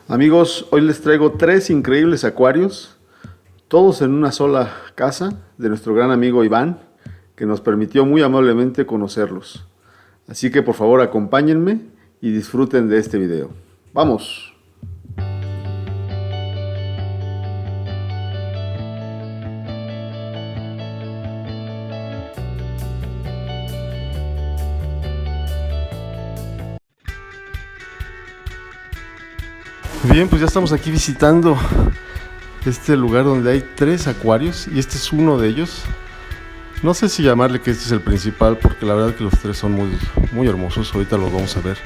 Amigos, hoy les traigo 3 increíbles acuarios, todos en una sola casa de nuestro gran amigo Iván, que nos permitió muy amablemente conocerlos. Así que por favor acompáñenme y disfruten de este video. ¡Vamos! Bien, pues ya estamos aquí visitando este lugar donde hay 3 acuarios y este es uno de ellos. No sé si llamarle que este es el principal porque la verdad que los 3 son muy hermosos, ahorita los vamos a ver.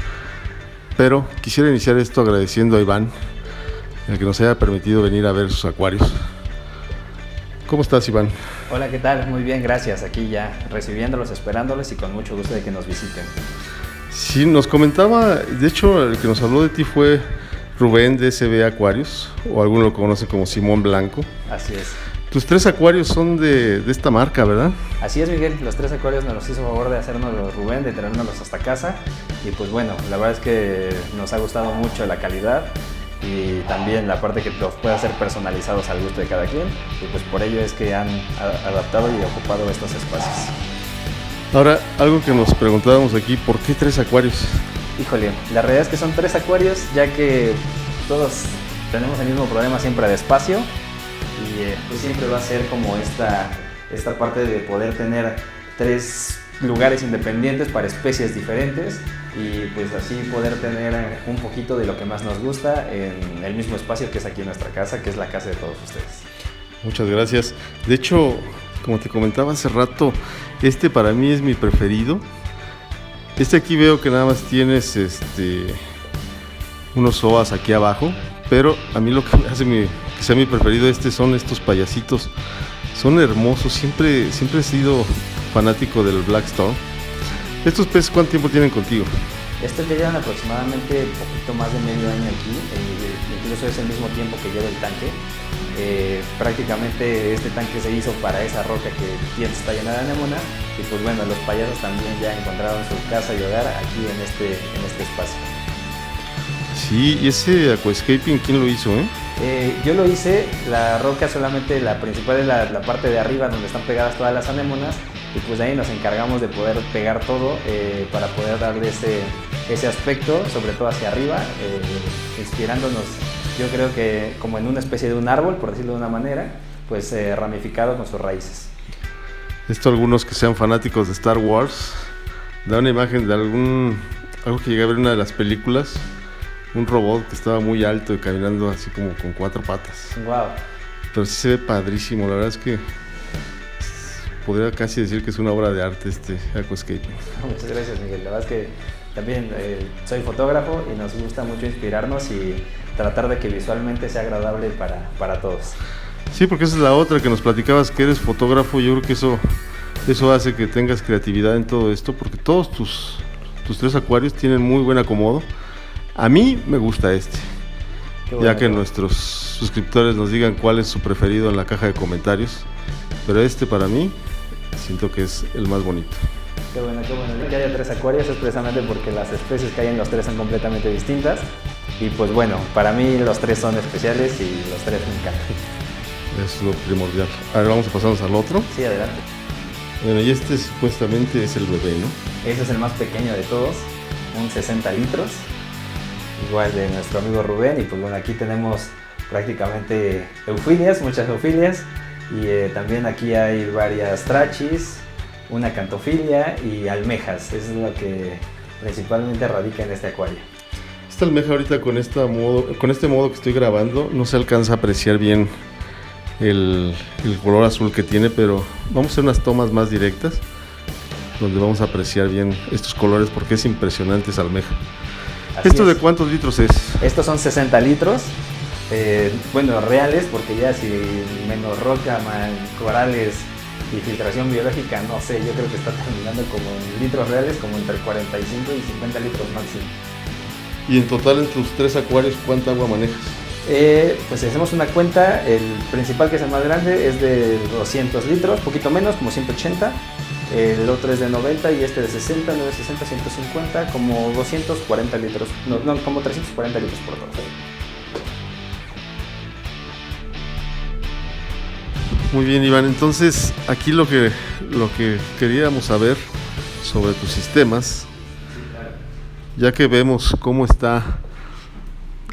Pero quisiera iniciar esto agradeciendo a Iván, el que nos haya permitido venir a ver sus acuarios. ¿Cómo estás, Iván? Hola, ¿qué tal? Muy bien, gracias. Aquí ya recibiéndolos, esperándolos y con mucho gusto de que nos visiten. Sí, nos comentaba, de hecho el que nos habló de ti fue Rubén de SB Acuarios, o alguno lo conoce como Simón Blanco. Así es. Tus 3 acuarios son de esta marca, ¿verdad? Así es, Miguel. Los 3 acuarios nos los hizo favor de hacernos Rubén, de traérnoslos hasta casa. Y pues bueno, la verdad es que nos ha gustado mucho la calidad y también la parte que los pueda ser personalizados al gusto de cada quien. Y pues por ello es que han adaptado y ocupado estos espacios. Ahora, algo que nos preguntábamos aquí, ¿por qué 3 acuarios? Híjole, la realidad es que son 3 acuarios, ya que todos tenemos el mismo problema siempre de espacio y pues siempre va a ser como esta parte de poder tener 3 lugares independientes para especies diferentes y pues así poder tener un poquito de lo que más nos gusta en el mismo espacio que es aquí en nuestra casa, que es la casa de todos ustedes. Muchas gracias. De hecho, como te comentaba hace rato, este para mí es mi preferido. Este aquí veo que nada más tienes unos zoas aquí abajo, pero a mí lo que hace que sea mi preferido son estos payasitos. Son hermosos, siempre he sido fanático del Blackstone. ¿Estos peces cuánto tiempo tienen contigo? Estos ya llevan aproximadamente un poquito más de medio año aquí, incluso es el mismo tiempo que lleva el tanque. Prácticamente este tanque se hizo para esa roca que está llena de anémonas y pues bueno, los payasos también ya encontraron su casa y hogar aquí en este espacio. Sí, y ese aquascaping, ¿quién lo hizo? Yo lo hice, la roca solamente la principal es la parte de arriba donde están pegadas todas las anémonas y pues de ahí nos encargamos de poder pegar todo para poder darle ese aspecto, sobre todo hacia arriba, inspirándonos, yo creo que como en una especie de un árbol, por decirlo de una manera, pues ramificado con sus raíces. Esto algunos que sean fanáticos de Star Wars, da una imagen de algo que llegué a ver en una de las películas, un robot que estaba muy alto y caminando así como con 4 patas. Wow. Pero sí se ve padrísimo, la verdad es que podría casi decir que es una obra de arte este aquascaping. Muchas gracias, Miguel. La verdad es que también soy fotógrafo y nos gusta mucho inspirarnos y tratar de que visualmente sea agradable para todos. Sí, porque esa es la otra que nos platicabas, que eres fotógrafo. Yo creo que eso hace que tengas creatividad en todo esto, porque todos tus 3 acuarios tienen muy buen acomodo. A mí me gusta este. Bueno, ya que nuestros suscriptores nos digan cuál es su preferido en la caja de comentarios. Pero este para mí siento que es el más bonito. Qué bueno. Que haya 3 acuarios es precisamente porque las especies que hay en los 3 son completamente distintas. Y pues bueno, para mí los 3 son especiales y los 3 me encantan. Es lo primordial. A ver, vamos a pasarnos al otro. Sí, adelante. Bueno, y este supuestamente es el bebé, ¿no? Ese es el más pequeño de todos, un 60 litros. Igual de nuestro amigo Rubén, y pues bueno, aquí tenemos prácticamente eufilias, muchas eufilias, y también aquí hay varias trachis, una cantofilia y almejas. Eso es lo que principalmente radica en este acuario. Esta almeja ahorita con este modo que estoy grabando no se alcanza a apreciar bien el color azul que tiene, pero vamos a hacer unas tomas más directas donde vamos a apreciar bien estos colores porque es impresionante esa almeja. ¿Esto de cuántos litros es? Estos son 60 litros, bueno, reales, porque ya si menos roca, corales y filtración biológica, no sé, yo creo que está terminando como en litros reales, como entre 45 y 50 litros máximo. ¿Y en total en tus 3 acuarios cuánta agua manejas? Pues si hacemos una cuenta, el principal, que es el más grande, es de 200 litros, poquito menos, como 180. El otro es de 90 y este de 60, 960, 150, como 240 litros, no, como 340 litros por todo. Muy bien, Iván. Entonces, aquí lo que queríamos saber sobre tus sistemas, ya que vemos cómo está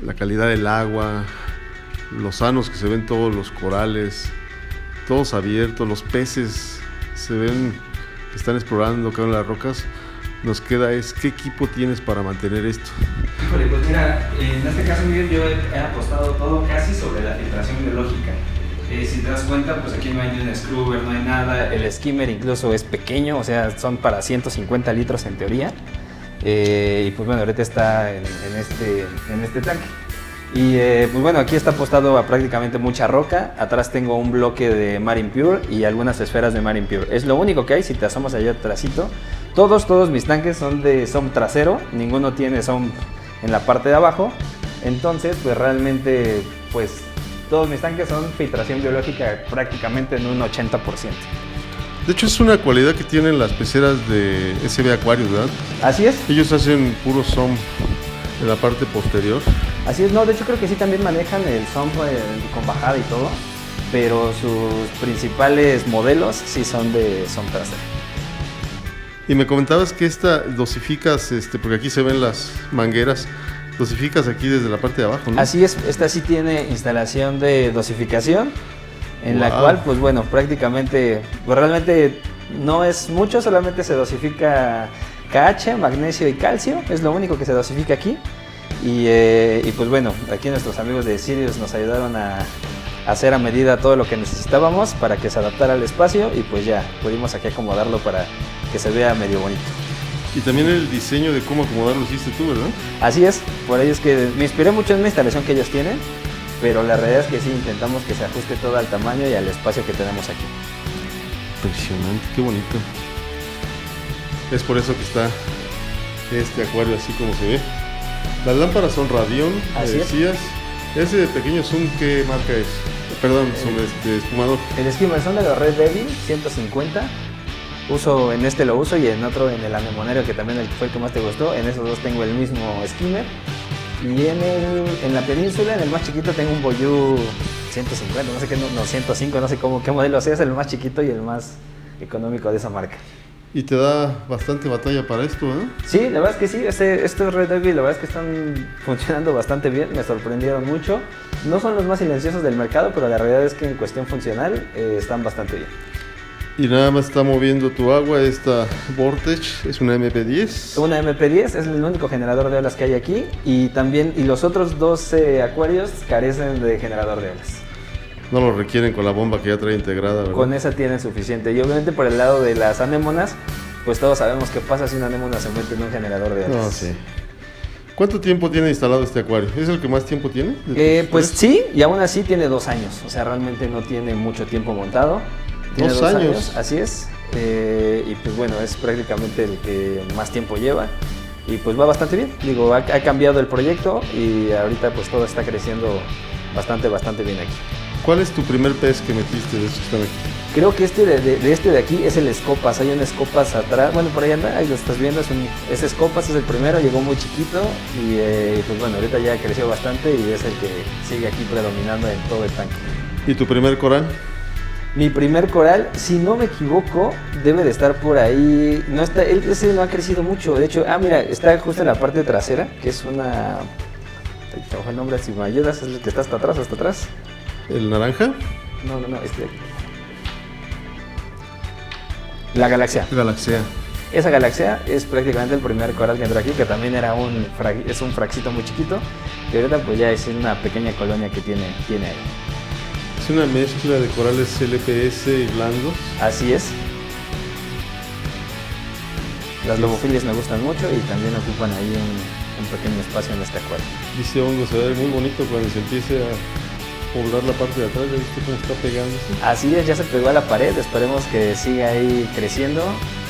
la calidad del agua, los sanos que se ven todos los corales, todos abiertos, los peces se ven que están explorando cada una de las rocas, nos queda es qué equipo tienes para mantener esto. Híjole, pues mira, en este caso, Miguel, yo he apostado todo casi sobre la filtración biológica. Si te das cuenta, pues aquí no hay ni un scrubber, no hay nada. El skimmer incluso es pequeño, o sea, son para 150 litros en teoría. Y pues bueno, ahorita está en este tanque. Y pues bueno, aquí está apostado a prácticamente mucha roca. Atrás tengo un bloque de Marine Pure y algunas esferas de Marine Pure. Es lo único que hay. Si te asomas allá atrásito, todos mis tanques son de SOM trasero. Ninguno tiene SOM en la parte de abajo. Entonces, pues realmente, pues todos mis tanques son filtración biológica prácticamente en un 80%. De hecho, es una cualidad que tienen las peceras de SB Aquarius, ¿verdad? Así es. Ellos hacen puro SOM en la parte posterior. Así es, no, de hecho creo que sí también manejan el SOM con bajada y todo, pero sus principales modelos sí son de SOM trasero. Y me comentabas que esta dosificas, porque aquí se ven las mangueras, dosificas aquí desde la parte de abajo, ¿no? Así es, esta sí tiene instalación de dosificación, en la cual, pues bueno, prácticamente, pues realmente no es mucho, solamente se dosifica KH, magnesio y calcio, es lo único que se dosifica aquí. Y pues bueno, aquí nuestros amigos de Sirius nos ayudaron a hacer a medida todo lo que necesitábamos para que se adaptara al espacio y pues ya pudimos aquí acomodarlo para que se vea medio bonito. Y también el diseño de cómo acomodarlo hiciste tú, ¿verdad? Así es, por ello es que me inspiré mucho en la instalación que ellos tienen, pero la realidad es que sí intentamos que se ajuste todo al tamaño y al espacio que tenemos aquí. Impresionante, qué bonito. Es por eso que está este acuario así como se ve. Las lámparas son Radion, así decías. Ese pequeño zoom, ¿qué marca es? Perdón, espumador. El skimmer son de los Red Devil 150. Lo uso y en otro en el anemonero, que también fue el que más te gustó. En esos dos tengo el mismo skimmer. Y en la península, en el más chiquito, tengo un Boyu 150, no sé qué, no 105, no sé qué modelo sea, es el más chiquito y el más económico de esa marca. Y te da bastante batalla para esto, ¿eh? Sí, la verdad es que sí, estos Red Devil la verdad es que están funcionando bastante bien, me sorprendieron mucho. No son los más silenciosos del mercado, pero la realidad es que en cuestión funcional están bastante bien. Y nada más está moviendo tu agua esta Vortex, es una MP10. Una MP10, es el único generador de olas que hay aquí y los otros 12 acuarios carecen de generador de olas. No lo requieren con la bomba que ya trae integrada, ¿verdad? Con esa tienen suficiente. Y obviamente por el lado de las anémonas, pues todos sabemos qué pasa si una anémona se mete en un generador de olas. No, sí. ¿Cuánto tiempo tiene instalado este acuario? ¿Es el que más tiempo tiene? Pues sí, y aún así tiene 2 años. O sea, realmente no tiene mucho tiempo montado. Tiene 2 años. Así es. Y pues bueno, es prácticamente el que más tiempo lleva. Y pues va bastante bien. Digo, ha cambiado el proyecto y ahorita pues todo está creciendo bastante bien aquí. ¿Cuál es tu primer pez que metiste de estos que están aquí? Creo que este de aquí es el Scopas. Hay un Scopas atrás. Bueno, por ahí anda, ahí lo estás viendo. Es Scopas, es el primero, llegó muy chiquito. Y pues bueno, ahorita ya creció bastante y es el que sigue aquí predominando en todo el tanque. ¿Y tu primer coral? Mi primer coral, si no me equivoco, debe de estar por ahí. No está, ese no ha crecido mucho. De hecho, mira, está justo en la parte trasera, que es una. Te bajo el nombre, si me ayudas, es el que está hasta atrás. ¿El naranja? No, este de aquí. La galaxia. Galaxia. Esa galaxia es prácticamente el primer coral que entró aquí, que también era un fraxito muy chiquito. Y ahorita pues ya es una pequeña colonia que tiene ahí. Es una mezcla de corales LPS y blandos. Así es. Las lobofilias me gustan mucho y también ocupan ahí un pequeño espacio en este acuario. Dice hongo, se ve muy bonito cuando se empiece a poblar la parte de atrás. ¿Ya viste cómo está pegándose? Así es, ya se pegó a la pared. Esperemos que siga ahí creciendo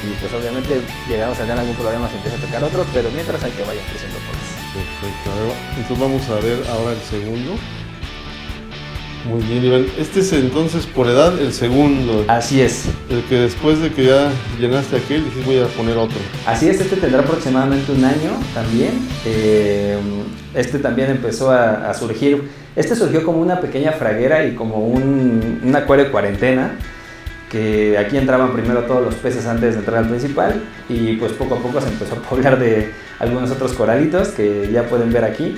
y pues obviamente llegamos a tener algún problema si empieza a tocar otros, pero mientras hay que vayan creciendo todos. Perfecto. Entonces vamos a ver ahora el segundo. Muy bien, Iván. Este es entonces por edad el segundo. Así es. El que después de que ya llenaste aquel, dijiste voy a poner otro. Así es, este tendrá aproximadamente un año también. Este también empezó a surgir. Este surgió como una pequeña fraguera y como un acuario de cuarentena. Que aquí entraban primero todos los peces antes de entrar al principal. Y pues poco a poco se empezó a poblar de algunos otros coralitos que ya pueden ver aquí.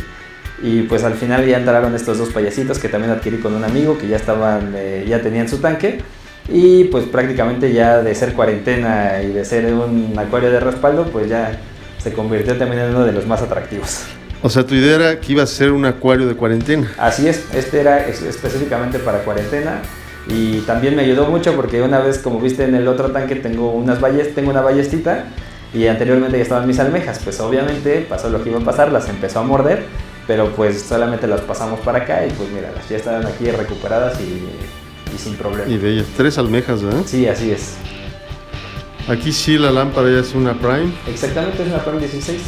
Y pues al final ya entraron estos dos payasitos que también adquirí con un amigo que ya estaban, ya tenían su tanque. Y pues prácticamente ya de ser cuarentena y de ser un acuario de respaldo, pues ya se convirtió también en uno de los más atractivos. O sea, tu idea era que iba a ser un acuario de cuarentena. Así es, este era específicamente para cuarentena. Y también me ayudó mucho porque una vez, como viste en el otro tanque, tengo una ballestita. Y anteriormente ya estaban mis almejas. Pues obviamente pasó lo que iba a pasar, las empezó a morder. Pero pues solamente las pasamos para acá y pues mira, ya están aquí recuperadas y sin problema. Y bellas, 3 almejas, ¿verdad? Sí, así es. Aquí sí la lámpara ya es una Prime. Exactamente, es una Prime 16.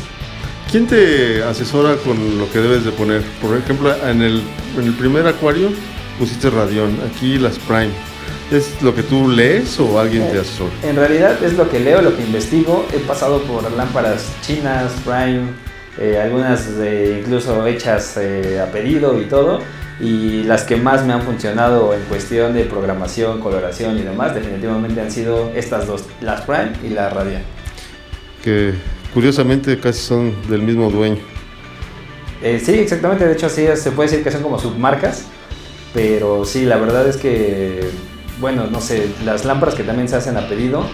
¿Quién te asesora con lo que debes de poner? Por ejemplo, en el primer acuario pusiste Radión, aquí las Prime. ¿Es lo que tú lees o alguien te asesora? En realidad es lo que leo, lo que investigo. He pasado por lámparas chinas, Prime, algunas incluso hechas a pedido y todo, y las que más me han funcionado en cuestión de programación, coloración y demás definitivamente han sido estas dos, las Prime y la Radiant, que curiosamente casi son del mismo dueño. Sí, exactamente, de hecho sí, se puede decir que son como submarcas, pero sí, la verdad es que, bueno, no sé, las lámparas que también se hacen a pedido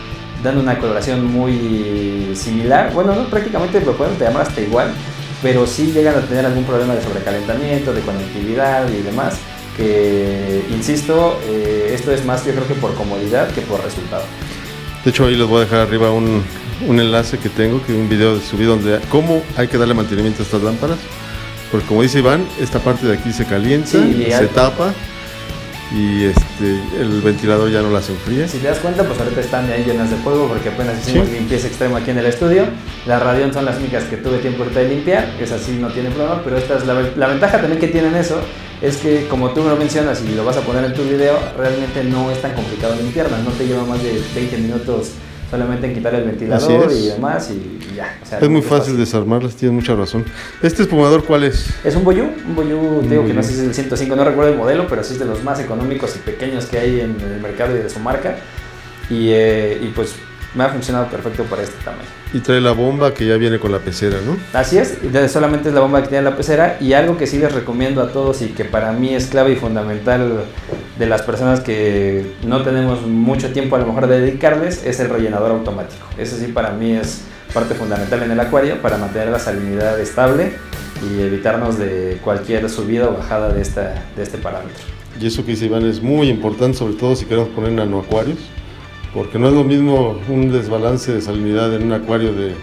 dan una coloración muy similar, bueno, no, prácticamente lo pueden llamar hasta igual, pero sí llegan a tener algún problema de sobrecalentamiento, de conectividad y demás, que, insisto, esto es más yo creo que por comodidad que por resultado. De hecho ahí les voy a dejar arriba un enlace que tengo, que un video subido donde cómo hay que darle mantenimiento a estas lámparas, porque como dice Iván, esta parte de aquí se calienta, sí, se tapa, y el ventilador ya no las enfría. Si te das cuenta, pues ahorita están ahí llenas de polvo porque apenas hicimos limpieza extrema aquí en el estudio. Las Radiant son las únicas que tuve tiempo ahorita de limpiar, esas sí no tienen problema, pero esta es la ventaja también que tienen eso, es que como tú me lo mencionas y lo vas a poner en tu video, realmente no es tan complicado limpiarlas, no te lleva más de 20 minutos solamente en quitar el ventilador y demás y ya. O sea, es muy fácil desarmarlas, tienes mucha razón. ¿Este espumador cuál es? Es un Boyú, digo que no sé si es el 105, no recuerdo el modelo, pero sí es de los más económicos y pequeños que hay en el mercado y de su marca. Y pues me ha funcionado perfecto para este tamaño. Y trae la bomba que ya viene con la pecera, ¿no? Así es, solamente es la bomba que tiene la pecera, y algo que sí les recomiendo a todos y que para mí es clave y fundamental de las personas que no tenemos mucho tiempo a lo mejor de dedicarles, es el rellenador automático. Eso sí para mí es parte fundamental en el acuario para mantener la salinidad estable y evitarnos de cualquier subida o bajada de este parámetro. Y eso que dice Iván es muy importante, sobre todo si queremos poner nanoacuarios, porque no es lo mismo un desbalance de salinidad en un acuario de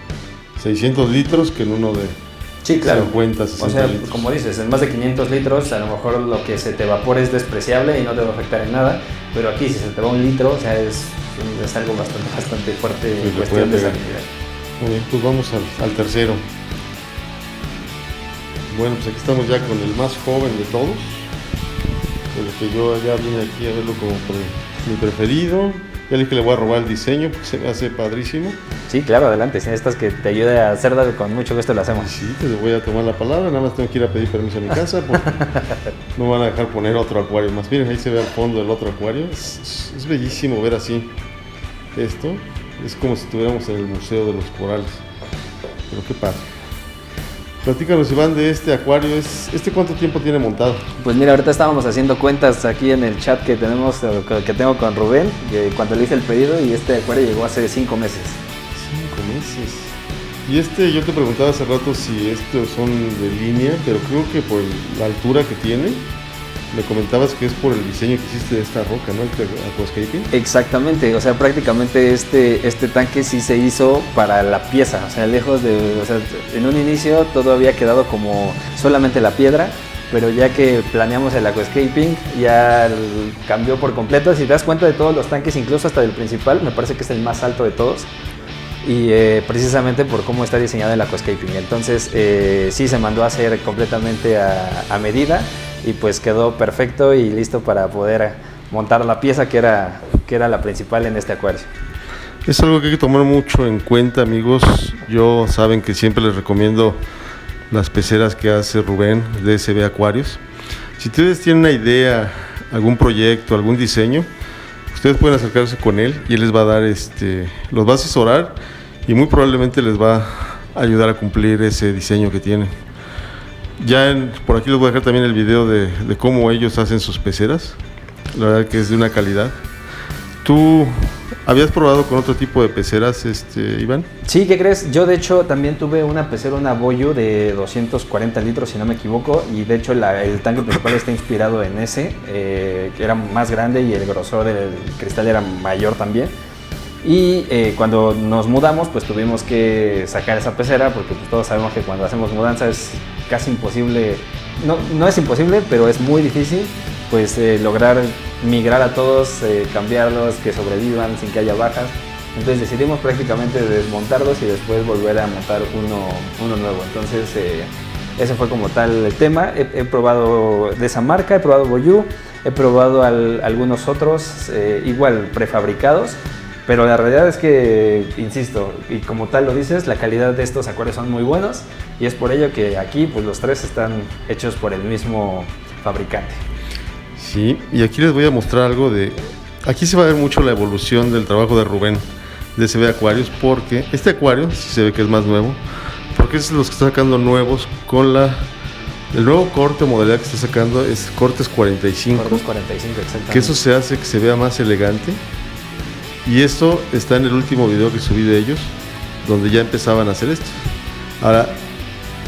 600 litros que en uno de 50, 60 o sea, litros. Como dices, en más de 500 litros a lo mejor lo que se te evapora es despreciable y no te va a afectar en nada, pero aquí si se te va un litro, o sea, es algo bastante fuerte en cuestión de salinidad. Muy bien, pues vamos al tercero. Bueno, pues aquí estamos ya con el más joven de todos, el que yo ya vine aquí a verlo como por mi preferido. Ya le dije que le voy a robar el diseño porque se me hace padrísimo. Sí, claro, adelante. Si necesitas que te ayude a hacerlo, con mucho gusto lo hacemos. Sí, te voy a tomar la palabra. Nada más tengo que ir a pedir permiso a mi casa porque no van a dejar poner otro acuario más. Miren, ahí se ve al fondo el otro acuario. Es bellísimo ver así esto. Es como si estuviéramos en el Museo de los Corales. Pero qué padre. Platícanos, Iván, de este acuario. ¿Cuánto tiempo tiene montado? Pues mira, ahorita estábamos haciendo cuentas aquí en el chat que tengo con Rubén, cuando le hice el pedido, y este acuario llegó hace 5 meses. 5 meses. Y yo te preguntaba hace rato si estos son de línea, pero creo que por la altura que tiene, me comentabas que es por el diseño que hiciste de esta roca, ¿no? El aquascaping. Exactamente, o sea, prácticamente este tanque sí se hizo para la pieza, o sea, en un inicio todo había quedado como solamente la piedra, pero ya que planeamos el aquascaping ya cambió por completo. Si te das cuenta de todos los tanques, incluso hasta del principal, me parece que es el más alto de todos. Y precisamente por cómo está diseñado el aquascaping. Entonces sí se mandó a hacer completamente a medida. y pues quedó perfecto y listo para poder montar la pieza que era la principal en este acuario. Es algo que hay que tomar mucho en cuenta, amigos. Yo saben que siempre les recomiendo las peceras que hace Rubén de DSB Acuarios. Si ustedes tienen una idea, algún proyecto, algún diseño, ustedes pueden acercarse con él y él les va a dar, los va a asesorar y muy probablemente les va a ayudar a cumplir ese diseño que tienen. Por aquí les voy a dejar también el video de cómo ellos hacen sus peceras. La verdad que es de una calidad. ¿Tú habías probado con otro tipo de peceras, Iván? Sí, ¿qué crees? Yo de hecho también tuve una pecera, una Boyu de 240 litros si no me equivoco, y de hecho el tanque principal está inspirado en ese, que era más grande y el grosor del cristal era mayor también. Y cuando nos mudamos pues tuvimos que sacar esa pecera porque pues, todos sabemos que cuando hacemos mudanza es casi imposible, no es imposible, pero es muy difícil pues lograr migrar a todos, cambiarlos, que sobrevivan sin que haya bajas. Entonces decidimos prácticamente desmontarlos y después volver a montar uno nuevo. Entonces ese fue como tal el tema. He probado de esa marca, he probado Boyu, he probado algunos otros igual prefabricados, pero la realidad es que, insisto, y como tal lo dices, la calidad de estos acuarios son muy buenos y es por ello que aquí pues los tres están hechos por el mismo fabricante. Sí, y aquí les voy a mostrar algo aquí se va a ver mucho la evolución del trabajo de Rubén de DSB Acuarios, porque este acuario, si se ve que es más nuevo, porque es los que está sacando nuevos con el nuevo corte o modalidad que está sacando es Cortes 45. Cortes 45, exactamente. Que eso se hace que se vea más elegante. Y esto está en el último video que subí de ellos, donde ya empezaban a hacer esto. Ahora,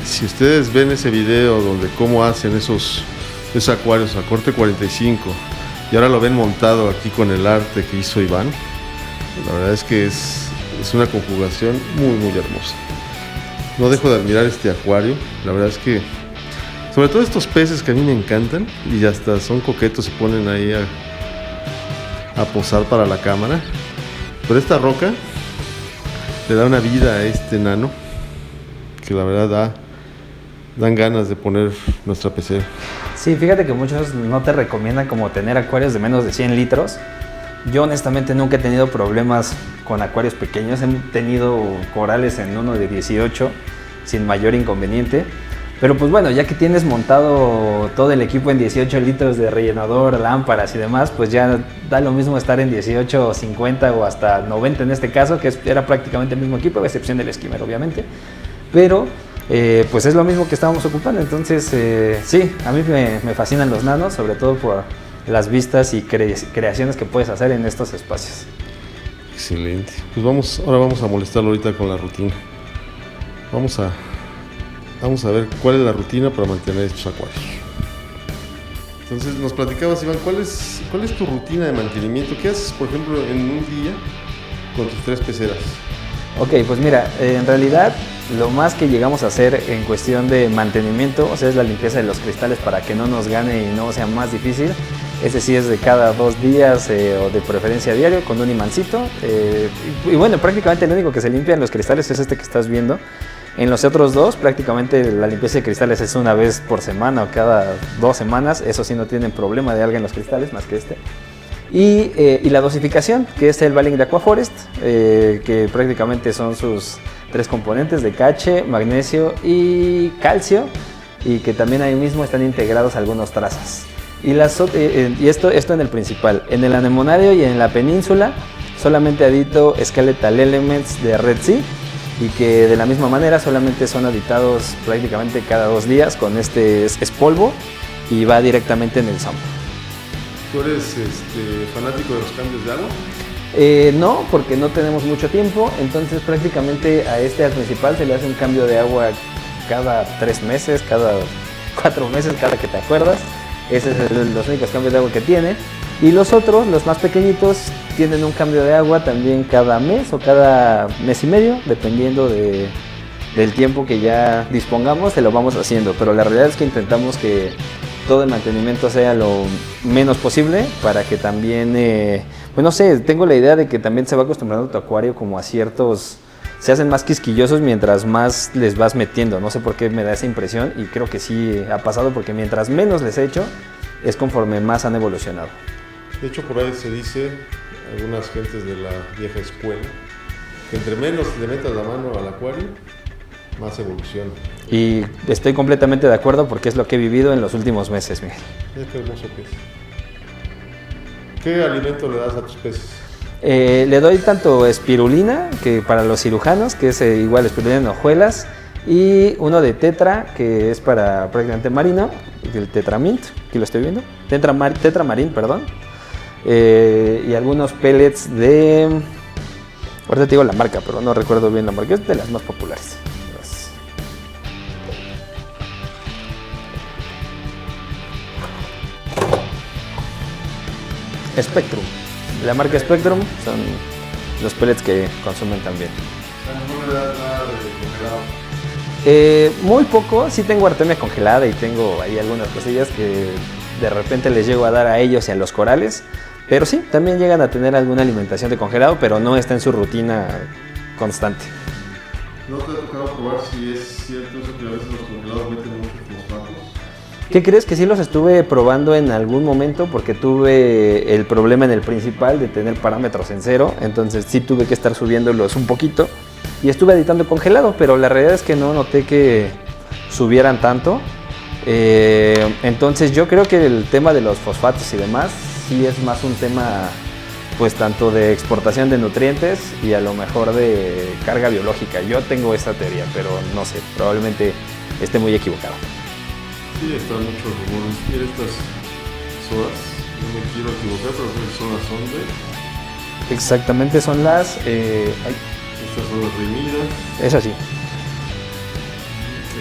si ustedes ven ese video donde cómo hacen esos acuarios a corte 45 y ahora lo ven montado aquí con el arte que hizo Iván, la verdad es que es una conjugación muy muy hermosa. No dejo de admirar este acuario, la verdad es que sobre todo estos peces que a mí me encantan y hasta son coquetos, se ponen ahí a posar para la cámara, pero esta roca le da una vida a este nano que la verdad dan ganas de poner nuestra pecera. Sí, fíjate que muchos no te recomiendan como tener acuarios de menos de 100 litros. Yo honestamente nunca he tenido problemas con acuarios pequeños. He tenido corales en uno de 18 sin mayor inconveniente. Pero pues bueno, ya que tienes montado todo el equipo en 18 litros de rellenador, lámparas y demás, pues ya da lo mismo estar en 18, 50 o hasta 90 en este caso, que era prácticamente el mismo equipo, a excepción del skimmer obviamente. Pero pues es lo mismo que estábamos ocupando, entonces sí, a mí me fascinan los nanos, sobre todo por las vistas y creaciones que puedes hacer en estos espacios. Excelente. Pues ahora vamos a molestarlo ahorita con la rutina. Vamos a ver cuál es la rutina para mantener estos acuarios. Entonces nos platicabas, Iván, ¿cuál es tu rutina de mantenimiento? ¿Qué haces, por ejemplo, en un día con tus 3 peceras? Ok, pues mira, en realidad lo más que llegamos a hacer en cuestión de mantenimiento, o sea, es la limpieza de los cristales para que no nos gane y no sea más difícil. Ese sí es de cada 2 días o de preferencia diario con un imancito. Y bueno, prácticamente el único que se limpia en los cristales es este que estás viendo. En los otros dos, prácticamente la limpieza de cristales es una vez por semana o cada 2 semanas. Eso sí, no tienen problema de alga en los cristales más que este. Y la dosificación, que es el Baling de Aquaforest, que prácticamente son sus 3 componentes de cache, magnesio y calcio, y que también ahí mismo están integrados algunos trazas. Y esto en el principal. En el anemonario y en la península solamente adito Skeletal Elements de Red Sea, y que de la misma manera solamente son aditados prácticamente cada 2 días con es polvo y va directamente en el sampo. ¿Tú eres fanático de los cambios de agua? No, porque no tenemos mucho tiempo, entonces prácticamente al principal se le hace un cambio de agua cada 3 meses, cada 4 meses, cada que te acuerdas. Esos son los únicos cambios de agua que tiene. Y los otros, los más pequeñitos, tienen un cambio de agua también cada mes o cada mes y medio, dependiendo del tiempo que ya dispongamos, se lo vamos haciendo. Pero la realidad es que intentamos que todo el mantenimiento sea lo menos posible para que también, pues no sé, tengo la idea de que también se va acostumbrando tu acuario como a ciertos se hacen más quisquillosos mientras más les vas metiendo. No sé por qué me da esa impresión y creo que sí ha pasado porque mientras menos les echo es conforme más han evolucionado. De hecho, por ahí se dice, algunas gentes de la vieja escuela, que entre menos le metas la mano al acuario, más evoluciona. Y estoy completamente de acuerdo porque es lo que he vivido en los últimos meses, Miguel. Mira qué hermoso pez. ¿Qué alimento le das a tus peces? Le doy tanto espirulina, que para los cirujanos, que es igual espirulina en hojuelas, y uno de tetra, que es para prácticamente marino, el tetramint, aquí lo estoy viendo, tetramarin, perdón, y algunos pellets de, ahorita te digo la marca, pero no recuerdo bien la marca, es de las más populares. Spectrum. La marca Spectrum son los pellets que consumen también. ¿No le das nada de congelado? Muy poco, sí tengo artemia congelada y tengo ahí algunas cosillas que de repente les llego a dar a ellos y a los corales, pero sí, también llegan a tener alguna alimentación de congelado, pero no está en su rutina constante. ¿No te ha tocado probar si es cierto eso que a veces los congelados meten muchos fosfatos? ¿Qué crees? Que sí los estuve probando en algún momento porque tuve el problema en el principal de tener parámetros en cero, entonces sí tuve que estar subiéndolos un poquito y estuve editando congelado, pero la realidad es que no noté que subieran tanto. Entonces yo creo que el tema de los fosfatos y demás sí es más un tema pues tanto de exportación de nutrientes y a lo mejor de carga biológica. Yo tengo esa teoría, pero no sé, probablemente esté muy equivocado. Sí, están muchos rumores. Mira estas sodas, no me quiero equivocar, pero creo que son las Sonde. Exactamente, son las... Estas son las reunidas. Es así.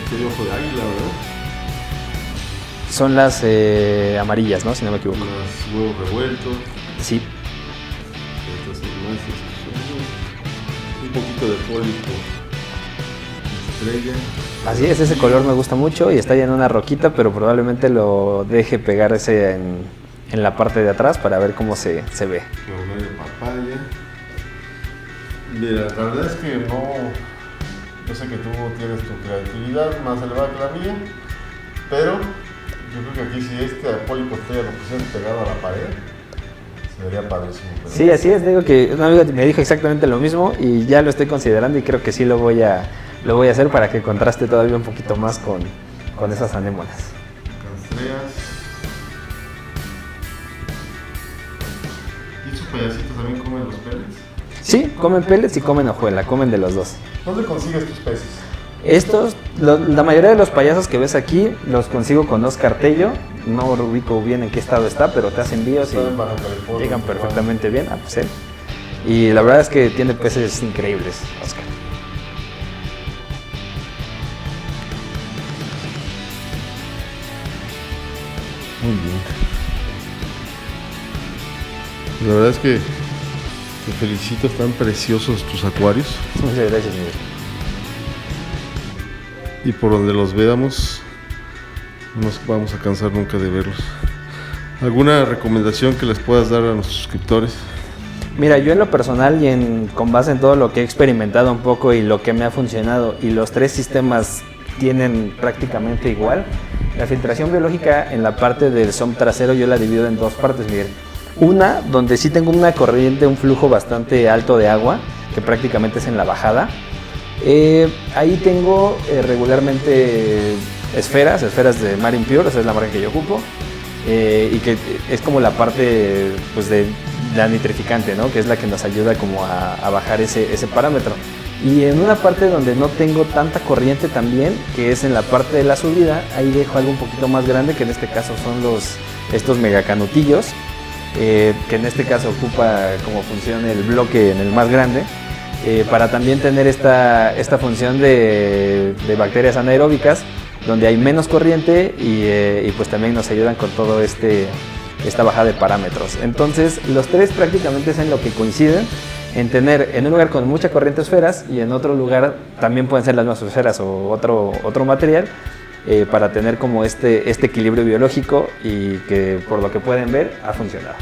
Este ojo de águila, ¿verdad? Son las amarillas, ¿no? Si no me equivoco. Las huevos revueltos. Sí. Estas son más, un poquito de pólipo. Estrella. Así es, ese color me gusta mucho y está ya en una roquita, pero probablemente lo deje pegarse en la parte de atrás para ver cómo se ve. Cabernet de papaya. Mira, la verdad es que no... Yo sé que tú tienes tu creatividad más elevada que la mía, pero yo creo que aquí si este pólipo estrella lo pusieras pegado a la pared, se vería padrísimo. Pero... Sí, así es, digo que una amiga me dijo exactamente lo mismo y ya lo estoy considerando y creo que sí lo voy a hacer para que contraste todavía un poquito más con esas anémonas. Castreas. ¿Y esos payasitos también comen los pellets? Sí, comen pellets y comen hojuela, comen de los dos. ¿Dónde consigues tus peces? Estos, la mayoría de los payasos que ves aquí los consigo con Oscar Tello. No ubico bien en qué estado está, pero te hacen envíos y llegan perfectamente bien. Ah, pues él. Y la verdad es que tiene peces increíbles, Oscar. Muy bien. La verdad es que te felicito, están preciosos tus acuarios. Muchas gracias, Miguel. Y por donde los veamos, no nos vamos a cansar nunca de verlos. ¿Alguna recomendación que les puedas dar a nuestros suscriptores? Mira, yo en lo personal y con base en todo lo que he experimentado un poco y lo que me ha funcionado, y los tres sistemas tienen prácticamente igual. La filtración biológica en la parte del SOM trasero yo la divido en dos partes, Miguel. Una, donde sí tengo una corriente, un flujo bastante alto de agua, que prácticamente es en la bajada. Ahí tengo regularmente esferas de Marine Pure, esa es la marca que yo ocupo, y que es como la parte pues, de la nitrificante, ¿no? Que es la que nos ayuda como a bajar ese parámetro. Y en una parte donde no tengo tanta corriente también, que es en la parte de la subida, ahí dejo algo un poquito más grande, que en este caso son estos megacanutillos, que en este caso ocupa como función el bloque en el más grande, para también tener esta función de bacterias anaeróbicas, donde hay menos corriente y pues también nos ayudan con todo esta bajada de parámetros. Entonces los tres prácticamente es en lo que coinciden, en tener en un lugar con mucha corriente esferas y en otro lugar también pueden ser las mismas esferas o otro material, para tener como este equilibrio biológico y que por lo que pueden ver ha funcionado.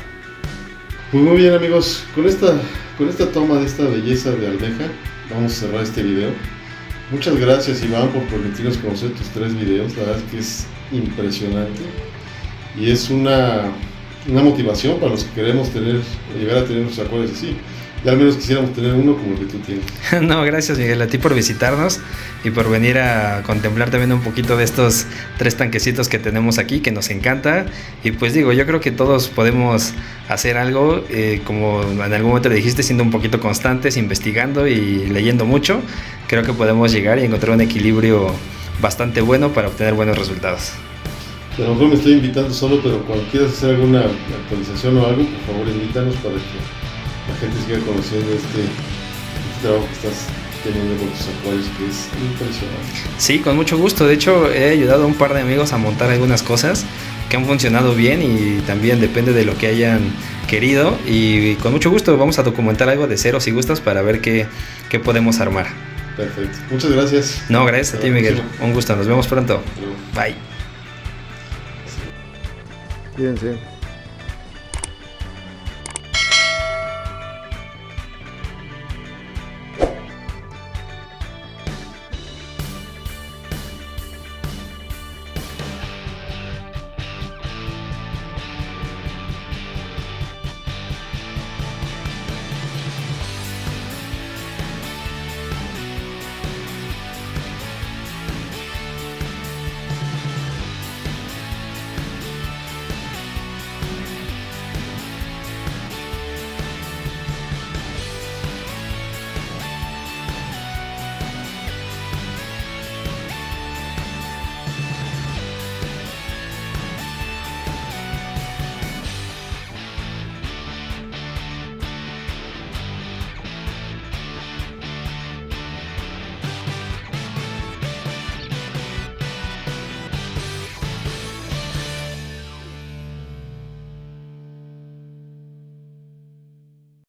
Pues muy bien amigos, con esta toma de esta belleza de almeja vamos a cerrar este video. Muchas gracias, Iván, por permitirnos conocer tus 3 videos. La verdad es que es impresionante y es una motivación para los que queremos llegar a tener nuestros acuarios así. Y al menos quisiéramos tener uno como el que tú tienes. No, gracias, Miguel, a ti por visitarnos y por venir a contemplar también un poquito de estos 3 tanquecitos que tenemos aquí, que nos encanta. Y pues digo, yo creo que todos podemos hacer algo, como en algún momento le dijiste, siendo un poquito constantes, investigando y leyendo mucho. Creo que podemos llegar y encontrar un equilibrio bastante bueno para obtener buenos resultados. A lo mejor me estoy invitando solo, pero cuando quieras hacer alguna actualización o algo, por favor invítanos para que la gente siga conociendo este trabajo que estás teniendo con tus acuarios, que es impresionante. Sí, con mucho gusto. De hecho, he ayudado a un par de amigos a montar algunas cosas que han funcionado bien y también depende de lo que hayan querido. Y con mucho gusto vamos a documentar algo de cero si gustas para ver qué podemos armar. Perfecto. Muchas gracias. No, gracias a ti, Miguel. Un gusto. Nos vemos pronto. Bye. Cuídense.